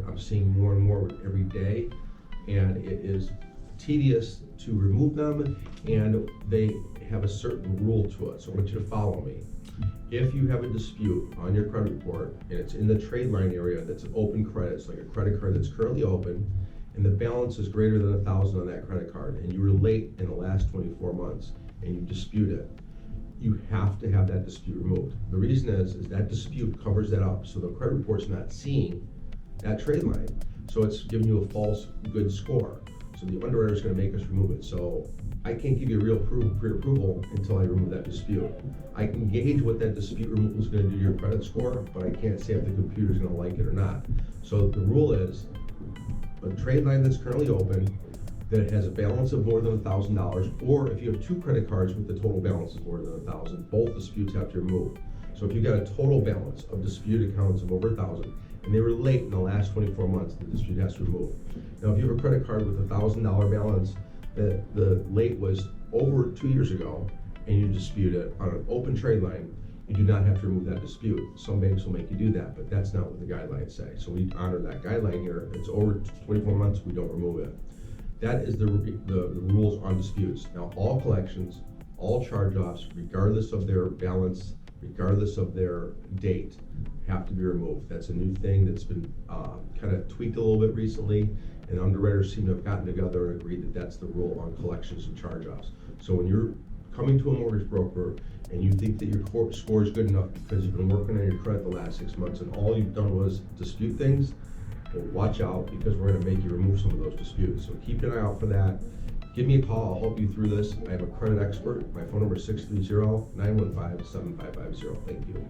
I'm seeing more and more every day, and it is tedious to remove them, and they have a certain rule to it. So I want you to follow me. If you have a dispute on your credit report and it's in the trade line area that's an open credit, it's like a credit card that's currently open, and the balance is greater than $1,000 on that credit card, and you were late in the last 24 months, and you dispute it, you have to have that dispute removed. The reason is that dispute covers that up, so the credit report's not seeing that trade line. So it's giving you a false good score. So the underwriter is going to make us remove it. So I can't give you a real pre-approval until I remove that dispute. I can gauge what that dispute removal is going to do to your credit score, but I can't say if the computer is going to like it or not. So the rule is a trade line that's currently open, that has a balance of more than $1,000, or if you have two credit cards with the total balance is more than $1,000, both disputes have to be removed. So if you've got a total balance of disputed accounts of over $1,000, and they were late in the last 24 months, the dispute has to be removed. Now, if you have a credit card with a $1,000 balance, the late was over 2 years ago, and you dispute it on an open trade line, you do not have to remove that dispute. Some banks will make you do that, but that's not what the guidelines say. So we honor that guideline here. If it's over 24 months, we don't remove it. That is the rules on disputes. Now, all collections, all charge-offs, regardless of their balance, regardless of their date, have to be removed. That's a new thing that's been kind of tweaked a little bit recently, and underwriters seem to have gotten together and agreed that that's the rule on collections and charge-offs. So when you're coming to a mortgage broker and you think that your score is good enough because you've been working on your credit the last 6 months and all you've done was dispute things, well, watch out, because we're going to make you remove some of those disputes. So keep an eye out for that. Give me a call. I'll help you through this. I am a credit expert. My phone number is 630-915-7550. Thank you.